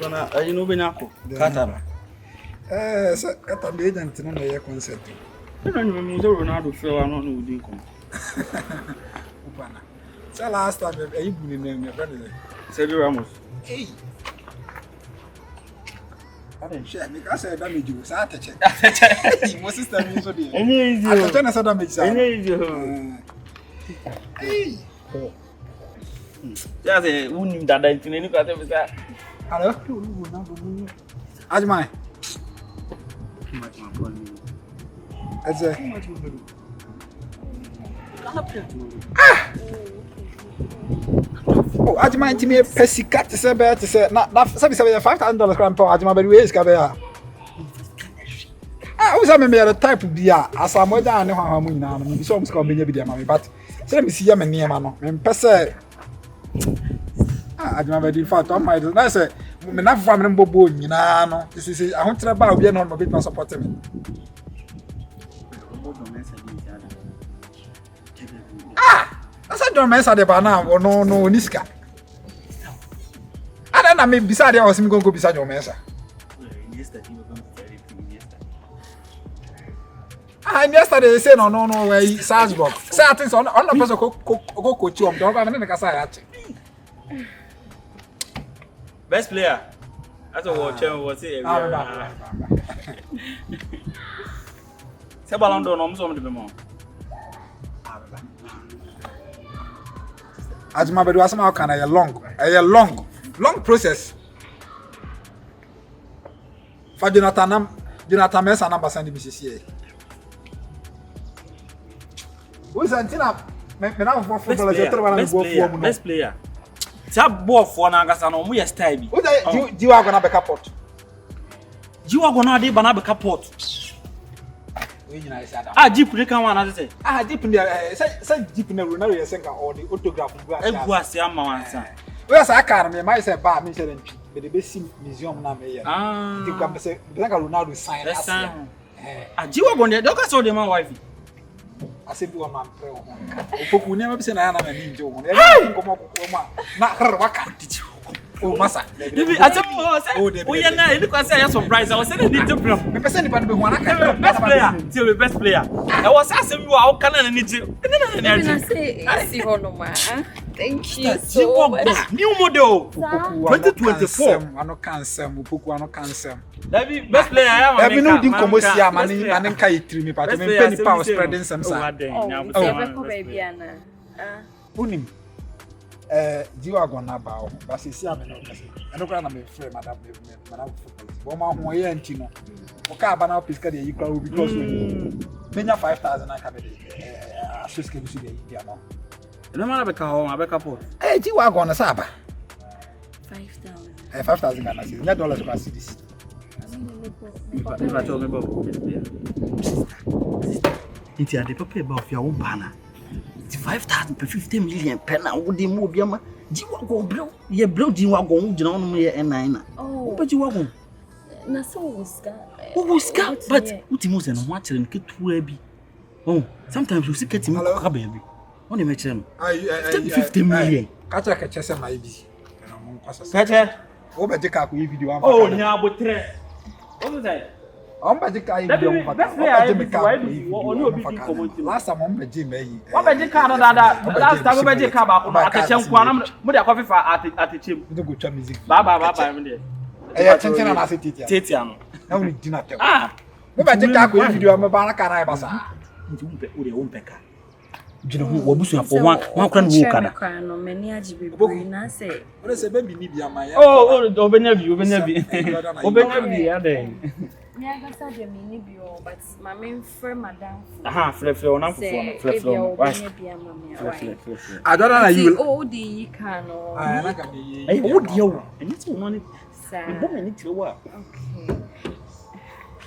you know Benako. Kataba. So at the agent in the concert. I don't remember Ronaldo fell on who didn't come. So last time you been your brother. Sergio Ramos. Hey. I don't share because I damage you. So I check. My sister is so dear. I don't know damage. Hey. Just a wound that I didn't look at them. Hello? Ajmai. That's it. Oh, Ajmai, to me, a pesky cat to say, better to say, not $5,000 grand per Ajmai, but we is Cabea. I was a mere type of beer, as I'm more down the harmony now, and you saw me call me a mammy, but let me see him and near Mano, and Pessa. Ajmai, in fact, on my nice. Enough family bobo, you know. This is I want to about be on my bit more supporting me. I said, don't mess at the banana or no, Niska. I don't know, maybe beside I was going to go beside your mesa. And yesterday they said, no, way, Salzburg. Say, I think on the person go coach you, I'm talking about the Best player. That's a watch was it. Say Ballon d'Or, no some of them. As my bed was somehow kind of a long process. For Jonathan Mesa number send BCCA. Who's Antina? Best player. That ball for Nagas and we are stable. You are gonna be capot. You are gonna be banana pot. Jeep the come on, as I say. Deep in the deep in the Runari Senga or the autograph. Was your man. Where's I can't might say bar me but the best museum now. You come say, like a Ronaldo sign. You are going to dog saw the man wife. I said, you are my prayer. We never seen an angel. Not her, what can't you? Oh, Massa. We are not look at surprise. I was saying it to them. Best player, still the best player. I was asking you how can I need you? Thank you so much. New model 2024. I no cancel. Mupuku I no cancel. Best player I am. Every no din komo sia mani and kai tiri me part me penny power spreading some sa. Unim. Jiwa gonna bow. But see am no kasi. I no na me friend madam football. Bo ma ho ye antino. O ka ba na piska dey you because when menya 5,000 I can be assist ke bi dey no. No man abeka home, abeka port. Jiwa gonna saba. 5,000. 5,000 Ghana cedis. Net dollars can see this. If I told me about it's a paper about your own banner. It's 5,000 per 50 million pen. I would move your man. Jiwa go blow. Ye blow Jiwa go, you know, me and nine. Oh, but you won't. Naso was scar, but Utimus and watching get too heavy. Oh, sometimes you see getting more baby. Only make them 50 million. Catch a chest my baby. Catch over the car with video. Oh, now, but what was that? I'm by the car. Last time I'm Jim. What by the car? Last time I'm Jim. At the Champ, what a coffee at the chip. The good music. Baba, I attention and I said, Titian. No, we do not tell. What by the car with video? I'm a banana basa. You won't peck. You know who was for one can walk. No, many Ajib, say. What is a baby? Nibia, my open but my main friend, madam. Flip on up I don't know you. Oh, the can. Oh, dear. And it's money. Okay.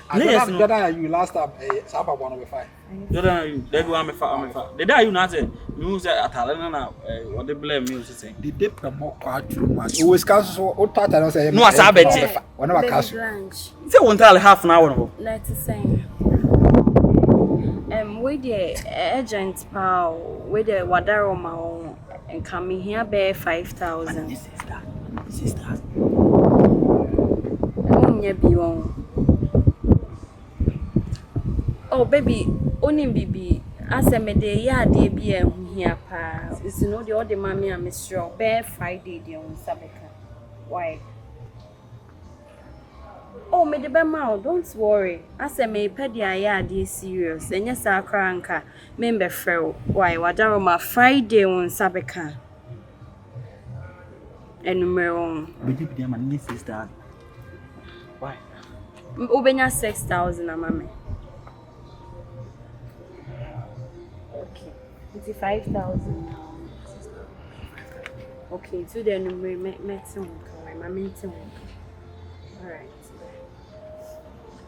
You last time Saba 105. The day you not say, music at Talana, what they blame music. The dip more quadrum. Always cancel or Tata say, no, I said, whenever castle. Say, won't tell half an hour. Let's say, with the agent power, with the Wadaro Mao, and coming here, bear 5,000. Unya be on. Oh, baby, only baby. As a mede ya de be a here pa. Is no the other mammy and Miss Shaw. Bear Friday, dear on Sabeka. Why? Oh, me the bema, don't worry. As a may pedi ya de serious. And yes, our cranker. Member Fro. Why, what are my Friday on Sabeka? And numero. Baby, dear, my niece is that. Why? Ubenya 6,000, mammy. Okay, 5,000. Okay, so then we met some. My mentor. All right.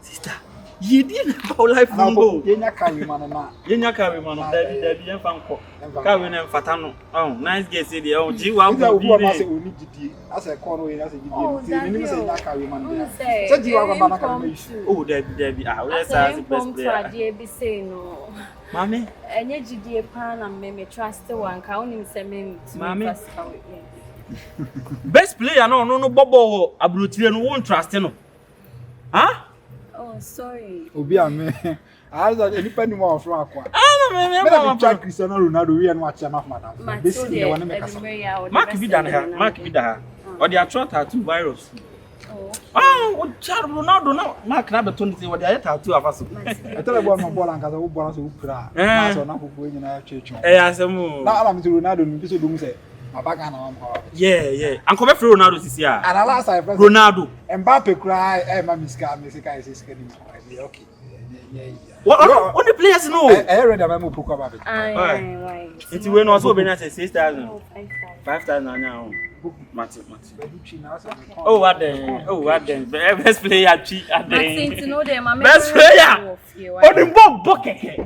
Sister, you didn't have life no. Yenya carry man na. Yenya carry man. Dabi yen fan ko. Carry na mfata no. Oh, nice girl say dey. Oh, ji wa go bi na say oni gidi. As a corner we na say gidi. Ti ni say nya carry man. Say ji wa go man na carry issue. Oh, dabi. Ah, we say best player. Dey be say no. Mami. Enye gidi pa na me trust one ka onim say me. Mami. Best player no bobo abrotire no won trust no. Huh? Oh, sorry. Obi ame. I was any penny more from Aqua. Me check Cristiano Ronaldo we and watch enough madam. Basically, one make Mark be done. Mark be there. Or they are tattoo virus. Oh, what child Ronaldo now? Mark na beton say what they are tattoo afaso. I tell you about my ball and cause who ball so who pra. So na go go nyina church. Asemu. Na ala me Ronaldo no so do mu say Abaga na one. Yeah. Uncle be Ronaldo sisi ya. And last I Ronaldo. Mbappe cry, ma miska is okay. Yeah. What the players know? I read about my book about it. Right. It's when also been at 6,000. 5,000 now. Mati. Oh, what then? Best player chi at the. Best player. Oh, the Bob bucket.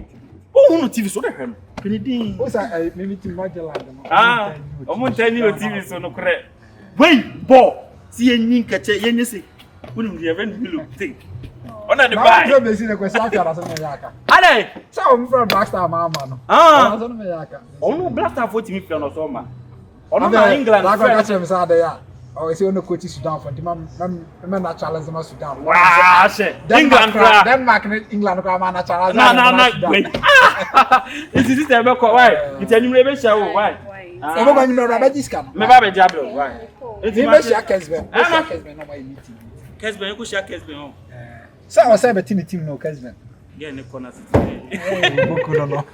Oh, no TV so there. Penny. What's that? Maybe to Magellan. Ah, I'm going to tell you TV so no correct. Wait, Bob. See any catch any say. Wouldn't you ever think? On the buy. I'm going to question after some yaka. Ade. So I'm from Blackstar Mama. Ah. So no yaka. Oh no, Blackstar 40 me for no summer. On England. I got them say there. Oh, is on the coach Sudan for the man challenge them Sudan. Wow, England Denmark England man challenge. No, wait. This is the why? It's any maybe show why? I'm going to know about this can. Me ba be jablo why? It's me share Kesben. Kesben no my meeting. Kesben ku share Kesben on. So I say be team no Kesben. Get in the corner city. Boku no.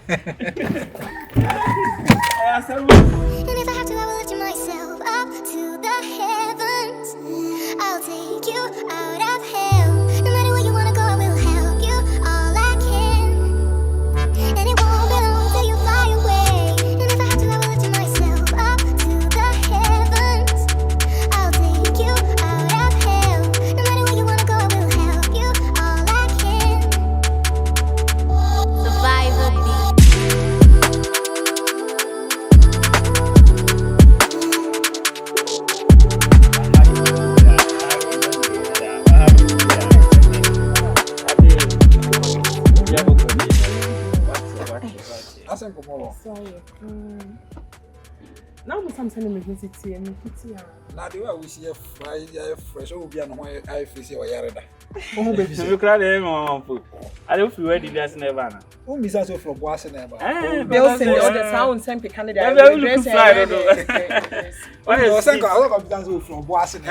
And if I have to, I will lift myself up to the heavens. I'll take you out of hell. No matter where you wanna go, I will help you all I can. And it won't be long till you fly away. And if I have to, I will lift myself up to the heavens. I'll take you out of hell. No matter where you wanna go, I will help you all I can. Survivor beat. Now we something me visit here, me kitty. Now the way we see a fresh will be an I face or yarda. Oh baby, you cry there on food. I don't feel ready that's never. Who miss us from Boasen ever? They all say the other sound same Canada. Why you say a lot of dance from Boasen?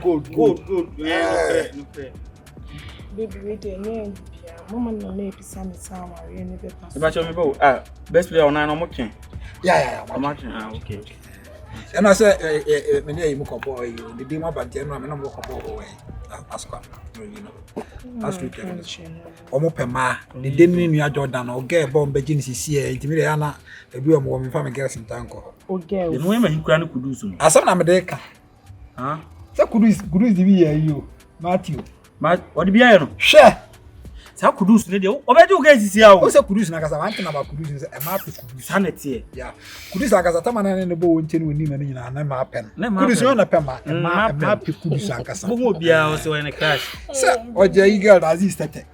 Good. Yeah. Baby, we dey name. Mama no na episa me sound we any better. But you me bo best player on no mokin. Yeah. I'm okay. And I say me dey mu kopo you. The day my bad no me no mo kopo we. Asko. You know. That's true. Omo pema. The day me nua Jordan o girl bomb be gin sisi e ntimi dey na ebi omo me fa me girls in tanko. O girl. You know when he kura no kudusu. Asam na me dey ka. Huh? Say kudus di bi you. Matthew. What be here no? Share. Say kudus ne dey. Obeji o ga sisi a o. O say kudus na kasa wanti na ba kudus say e ma pe kudus. Sanity. Yeah. Kudus na kasa tamana ne bo wonche ne woni ma ne nyina na ma pen. Kudus no na pen ma pe kudus na kasa. Bo bia o say when crash. Say oje yi girl as is tete.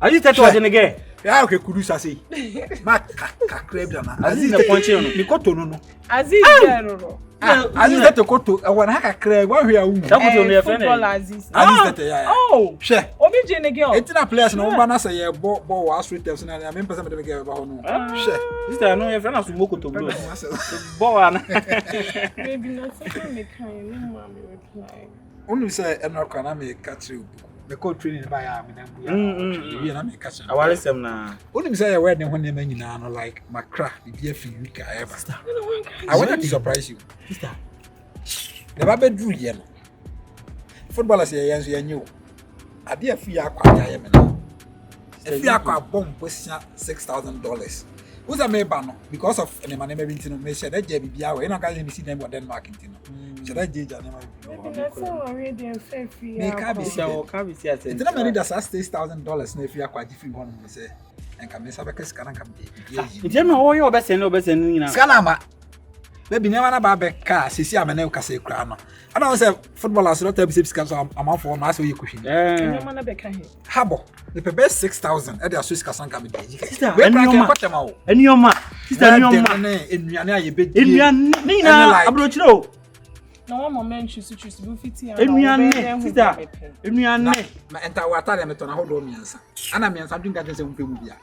Are you tete oje ne ge? Ya okay kudusa sei. Ma kakra bi na. Aziz the punch no. Ni koto no. Aziz no. Aziz the koto e wona kakra gwa hwe awu. That koto no ye friend. Aziz that ya. Oh. She. Obi je ne girl. Etina players no mba na say ye bo wa street tels na me pesa me de ge ba ho no. She. Sister no ye friend asu mokoto bro. Bo ana. Baby not so me kind no mommy reply. Onu say e no kwa na me catch you. Me call training by am na mbu ya. Na me catch. Awale sem na. Onu say your wedding ho ne ma nyina no like makra bi afi week ever. I wanted to surprise you. Sister. Never be drew ye no. Footballers ye yanzu ye nyu. Ade afi akwa ya ye me na. Afi akwa bomb posia $6,000. Who's a member no because of any man maybe no me share that bibia we no can me see them Denmark intino. Share that jeja na ma. That's already and fair free. Me ka be see at. It's not many that $6,000 na afi akwa jifi ho no say enka me sabe kes kana kam dey. Nti me wo ye obese no nyina. Skana ma. Baby never na ba be ka sisi amana u kase kra no. I don't say footballers not have six can so am for na so ye kuhini. No man be ka he. Habo. The best 6,000 e dey Swiss kasanka me dey. Sister, we bra kwatema o. Enioma. Sister enioma. Enuane aye be. Enuane na abrochire o. Na one moment choose bu fiti am. Enuane. Sister. Enuane. Ma enta wata dem to na hodo miensa. Ana miensa dun ga tese mpemu bia.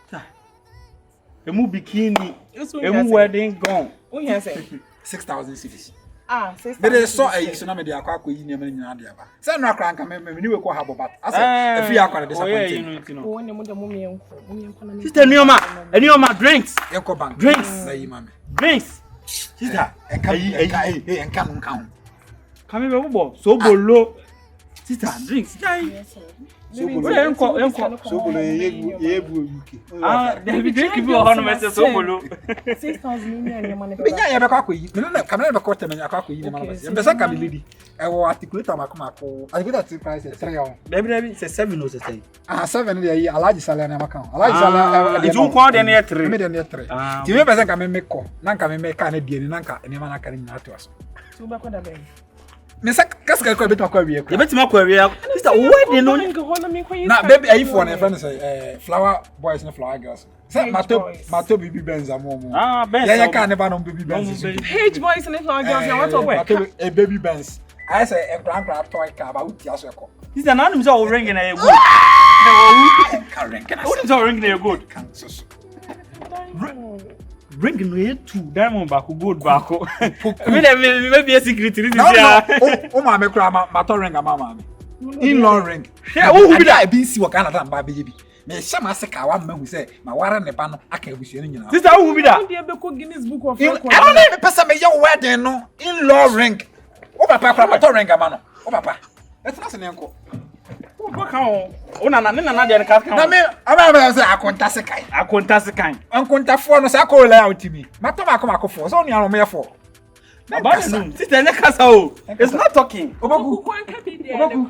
Emu bikini. Emu wedding gown. Who hear say 6,000 cedis. Ah, 6,000. But they saw a so na me dey akwa yi ni nyina dey aba. Say no akra nka me ni we ko habo bat. Asa afi akwa disappointed. Oh, when mo me enko na me. Sister Enioma drinks. Enko bank. Drinks. Na yi mame. Drinks. Sister, enka no nka ho. Kame be bo so bolo. Sister, drinks. So bolo ye bu UK. Ah, they be drink bi o hono me say so bolo. 6,000 ni anya man. Me nya ye be kwa koyi. Me na kamera be kwa teme nya kwa koyi ni man. Me say kam lady. E wo articulator makoma. Articulator price 3 on. Baby say 7 no say. Ah 7 dey yi alaji sala na maka. Alaji sala e ju kwa de na 3. Me de na 3. Ti me be say kam me ko. Na kam me ka na die ni na ka ni man aka ni na to aso. So ba ko da be. Me say kaska ko betima kwa wie ko. You betima kwa wie. Sister, where dey no. Na baby ayi for na friend say flower boys and flower girls. Say mato bibi benza mo. Ah, Benz. Ya ka ne ba no baby benz. Page boys and flower girls na what work. A baby benz. I say a grand toy car ba uti aso e ko. Sister, na nim say o ring na e good. Ka ring na. O nim say o ring na e good. Ring no e 2 diamond back gold back. Me be a secret reason here. O ma me kura ma to ring ama me. In-law ring. Yeah, who be that? Be see what Canada ba be bi. Me shama se ka wa ma hu say ma ware ne ba no aka ebusu ni nyina. Sister, who be that? Dey be ko Guinness Book of Records. I don't know person me your wedding no. In-law ring. O papa kura ma to ring ama no. O papa. Let's not say nko. O go kan o na dey ka kan. Na me aba say akonta se kai. Akonta se kan. Akonta fo no sa ko layout mi. Ma to ma ko fo. So onu anu me fo. About no. Sister, ne kasa o. It's not talking. Oboku.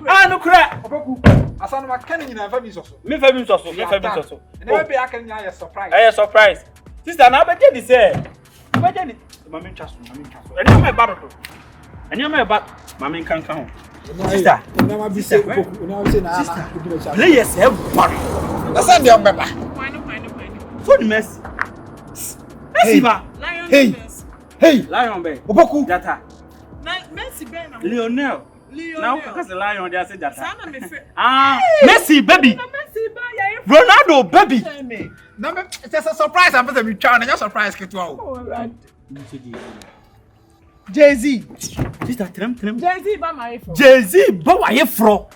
Ah, no kra. Oboku. Asanu ma kan nyina fa bi so. Me fa bi so. Ne be aka nya surprise. Eh, surprise. Sister, na be dey say. Be dey. Mama nchaso. Eni ma ba do. Eni ma ba. Mama nkan ho. Sister, na ma bi say oboku. Na say na. Players have worry. Asa ndi on beba. For the mess. Messi ba. Hey, Lion be. Oboku. Data. Na Messi be na. Lionel. Now because the lion they say data. Sana me fe. Ah, Messi baby. Na Messi ba ya. Ronaldo baby. Na me it's a surprise am be try na surprise ke to o. Oh, Jay-Z. Sister trem. Jay-Z ba my for. Jay-Z ba wa ye fro.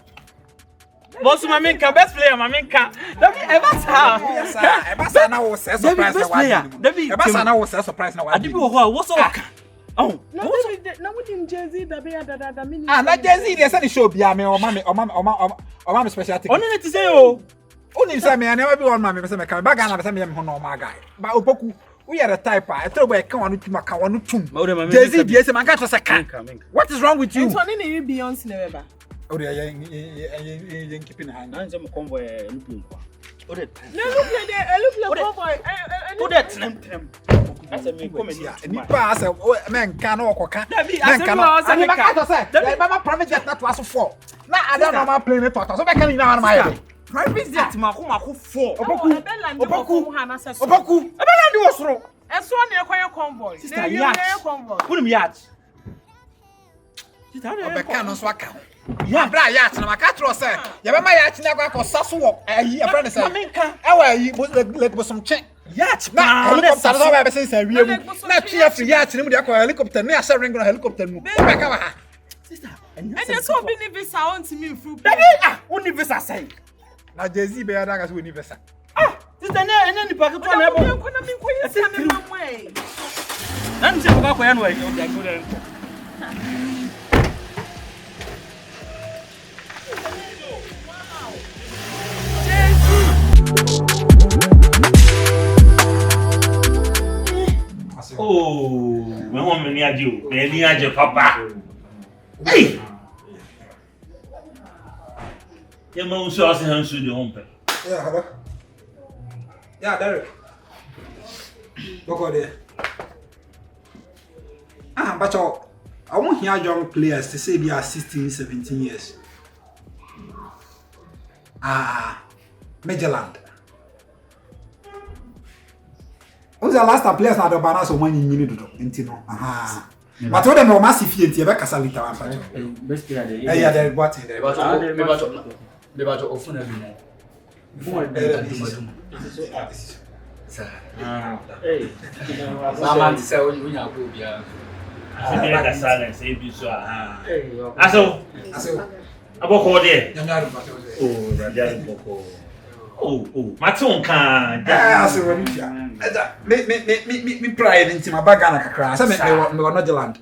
Boss mama nka best player mama nka. Dabi ever sa. Yes sir. Ever say na wo say surprise na wa. Ever say na wo say surprise na wa. Adibi wo ho wo so waka. Oh. Na we dim Jay-Z da be da mini. Ah, na Jay-Z dey say the show bia me o ma me special ticket. Oni ne ti say o. Oni say me na be one man me say me ka ba ga na be say me ho no ma guy. Ba Oboku we are the type I throw boy kan wanu tuma ka wanu tum. Jay-Z dey say man ka to say kan. What is wrong with you? So ni Beyonce na be ba. Oh, yeah, keeping hand. I'm some convoy looking. No, look convoy. Put that trem. That's a me come here. Ni pass man can walk. Man can. Say, Baba private jet that was for. Now I don't know my plane to so I can in my Private jet mako 4. Obaku. Ebela ndi osoro. Eso na ekoye convoy. Sister yacht. Kunum yacht. Sister Obeka no so aka. Ya bra yacht na maka tro say. Ya be ma yacht na kwa saso wo ayi e friend say. Ewa ayi like bosom che. Yacht na helicopter so ba be say wie mu. Na tue free yacht ni mu de akwa helicopter na ya ring no helicopter mu. Obeka wa ha. sister. And so be ni visa on to me through. Uni visa say. Na Jay-Z be ada ga so uni visa. Sister na ni packet to na ebo. Na mi ko yesi na me way. Na nse ko kwa ya no ayi o dey go there. Oh, me want me ni aje papa. Hey. Ye ma unso ase hansu de hompe. Yeah, hello. Yeah, Derek. Go there. But I want hear young players to say they are 16, 17 years. Magellan. Who's the last players na the balance of money in do intino. Aha. But what them massive fienti e be kasa lita wan pa. Best player there. Yeah, there what there. Me ba to ofuna bi na. Hey. Mama say onya ko bia. Se be ka silence e bi so ah. Aso. Aboko there. Nyamya do Oh, radio boko. Oh, Maton kan. Aso wani dia. Me pride into my bag na kakra. Say me no Zealand.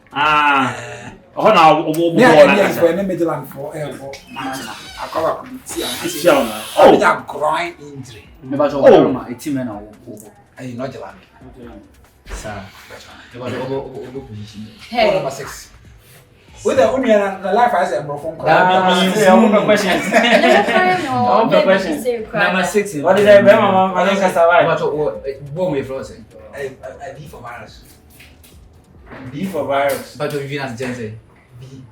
Oh na obo na for me Magellan for akwa ti na. Oh, that groin injury. Me ba to Roma e team na wo. Ay no Zealand. Sa. Me ba to obo position. Hey. Number 6. With the only the life as a phone call. Questions. Number 6. What did I be mama Vanessa survive? What what we frozen. A D for virus. B for virus. But you as Jensen. B.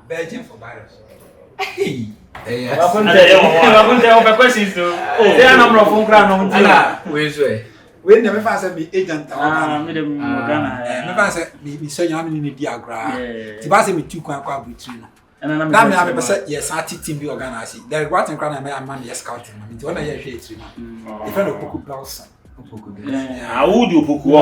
Belgium for virus. Hey. Wakunte open questions though. They are number of phone call no. Ala, we so e. We never fancy me agent. Me dem Ghana. Me fancy me so nyam ni di agra. Ti ba say me tu kwan kwa butri no. And na me say yes ati team bi organize. There what in kwan na man yes scouting. Me ti wona ye hwe etri no. If no Poku Blausa. Audio Poku.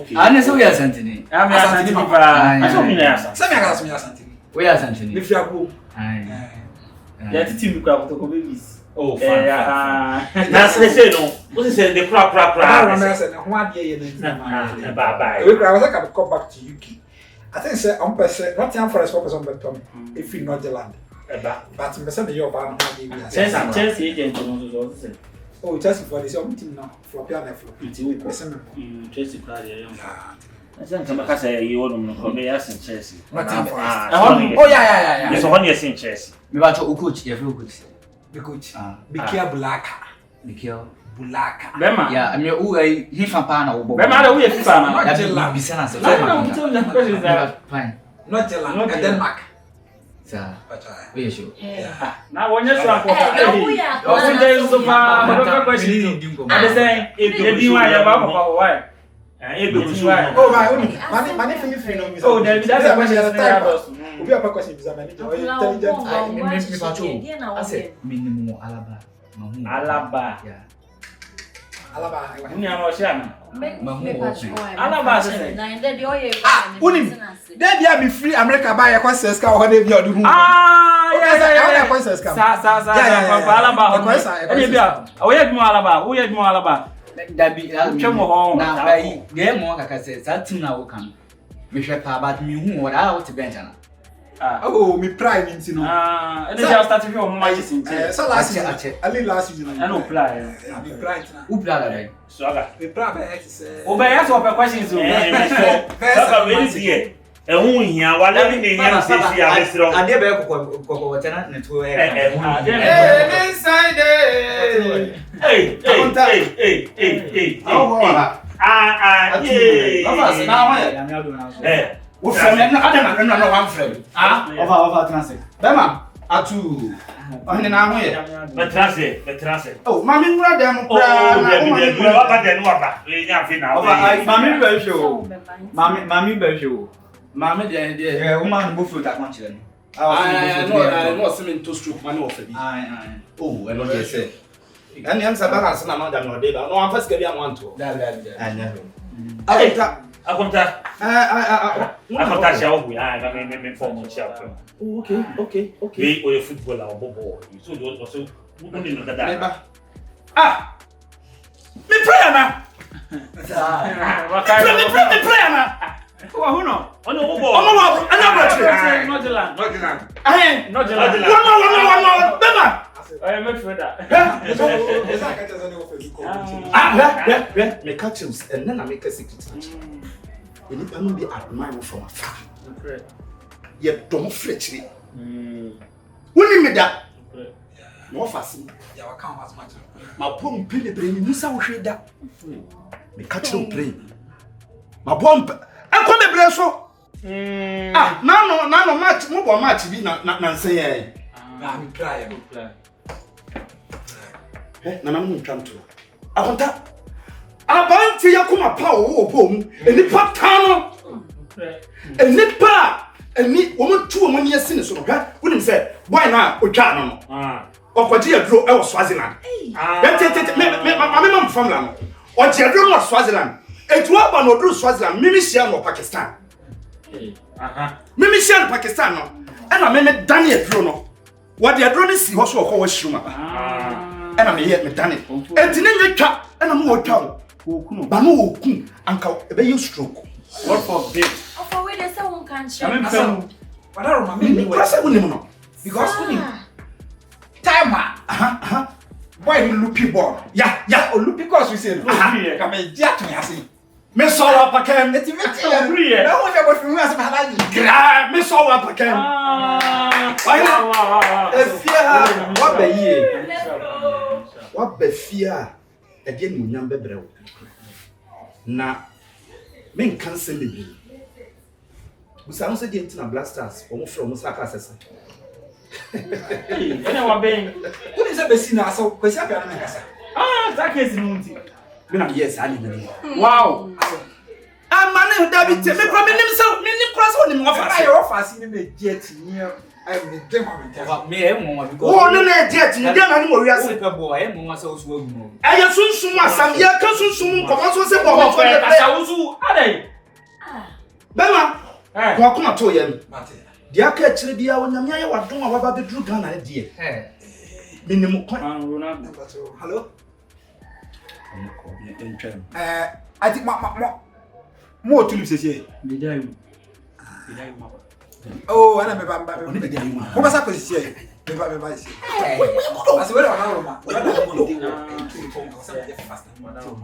Okay. Ane so we are santini. I'm asantini pa. Aso mi na asa. Say me aga so me asantini. We are santini. Me fi ago. Ai. Ya team kwa to ko babies. Oh, fine. Na say no. What is the cra. I say na ho ade ye na. Bye. We cry was I come back to UK. I think say on person not time for us for some better. If you not the land. But me say the your ban ho ade we. Chelsea agent no so say. Oh, Chelsea for this team now. Flop ya na flop. Chelsea player there. I think some ka say you no no come ya sin Chelsea. Oh yeah. Yes, one year sin Chelsea. Me ba to coach, you feel coach. The coach. Bikia Bulaka. Nikhil Bulaka. Bema. Yeah, I mean who he fan pa na wo bo. Bema da we FIFA na. That be bisa na say. Fine. Not Zealand, Denmark. Sa. We sure. Na wonya so akọ ka. O se dey so pa, ba question. I dey say e di wa ya ba papa why? Oh my, money free no. Oh, that's a question. Obi apa question bisa manager. Intelligent. Me pa to. I said minimum Alaba. Alaba. Yeah. Alaba. Ni ama oshana. Alaba say. Na inde de oye. Unim. Dey bia be free America buy your concert car or dey bia odu hu. Yeah. Concert car. Sa. Alaba. E bia. Oye dmo Alaba. Oye dmo Alaba. Dabi twemo ho na bayi game mo kaka say that team na wo kan me hwe pa but me hu what I want to bench na Oh, me pride into no. And then just start to feel matches in chess. So last season, I think last season I don't play. Me pride na. Who play that? So aga. Me pride say. Obe ya so questions o. Saka we see e hu hia wala bi ne hia se si a mesro. Ade be kokko wotena ne to e. Inside. Hey. Baba na wa ya me ado na so. Wo frame na ada na no one frame. Over transit. Bema, Atu. Oni na ho ye. Betrase. Oh, mami ngura dem Oh, we wapa den wapa. We nya fi na. Mami be hwe. Mami be hwe. Mami de o ma no bofu ta kon kire no. No semi to stroke man of bi. Oh, e no dey say. And yam sa balance na no da no dey ba. No am first ke bi am want to. Anya. Akonta. Akonta sha obu ya na me form sha. Okay. We o footballer or bobo. So do also we don't know that. Me prayer na. Me prayer na. Who no? Ono bobo. Not Zealand. Not Zealand. One. Bema. I am afraid that. Me catch him and then I make a secret. You need to be admired from afar. You don't fret me. When me that. No fasten. Ya wa kan as much. My bomb pin the brain, Musa will shade that. Me catch him brain. My bomb. I come the brain so. No match. More match be na say. Me try. Na mo ntwanto. Akonta. Abanti yakoma pa wo bom. Enipa tano. Enipa eni wo mo tu wo ni ase ne so no. Hwa wonim say boy na otwa no no. Okoje aduro e wo Swaziland. Me famla no. Oje aduro no Swaziland. Etu aba no aduro Swaziland, mimi share no Pakistan. Mimi share Pakistan no. E na me dani aduro no. What the aduro ni si ho so okwo shiruma. And I'm here, me done it. And then twa, and I'm more town. But no, uncle, a baby stroke. What for big? Oh, for where there's someone can share. I mean, what are my because timer. Boy, loopy ball. Yeah, or loop because we say, come a jack me, I see. Miss all up again. Let's make it. No one ever from us, but Miss all up again. What the year? What the fear? Again, we number brew. Na men can send me. We sound so gentle and blasters or from Musaka. Anyone being. what is a Bessina? So, because I can't That case in Yes, I mean. Wow. I'm man, David, me promise himself, me cross on him. I offer seeing a jet near. I'm the demon. Me e mo because Oh, no, jet, you don't know what we are saying. boy e mo so so mo. I am soon, some year, soon, come on, so say, Bella, welcome to you. The Akatri be our Namia, what don't know about the Drew Gun idea. Minimum. Hello? I think more tulips is here. Oh, and I'm what was up with here?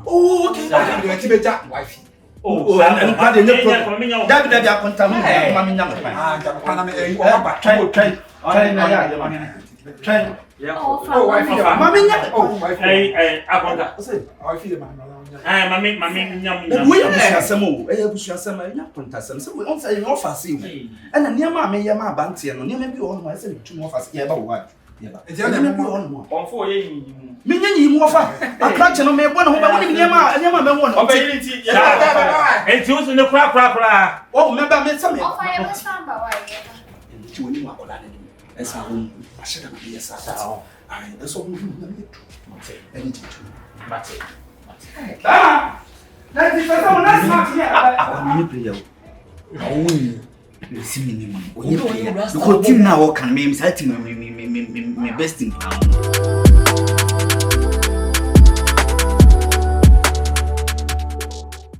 Oh, okay. Wife. Oh, and I didn't know that I contaminated Mammy Try. Oh, wife. Mammy, Hey, I I feel my we have some more. I have some contact. So we don't say no fussy. And a near mammy, Yama Banty, and near maybe all my say 2 more fussy. Yeah, but what? It's the other one. on 4 years. Meaning you offer a clutch and make one who went near my one. Ability. And choose in the crack. Oh, remember, me some. Oh, I ever stand by why. As I should have been a sat. I saw anything to that is not here. You see me because team now can me best in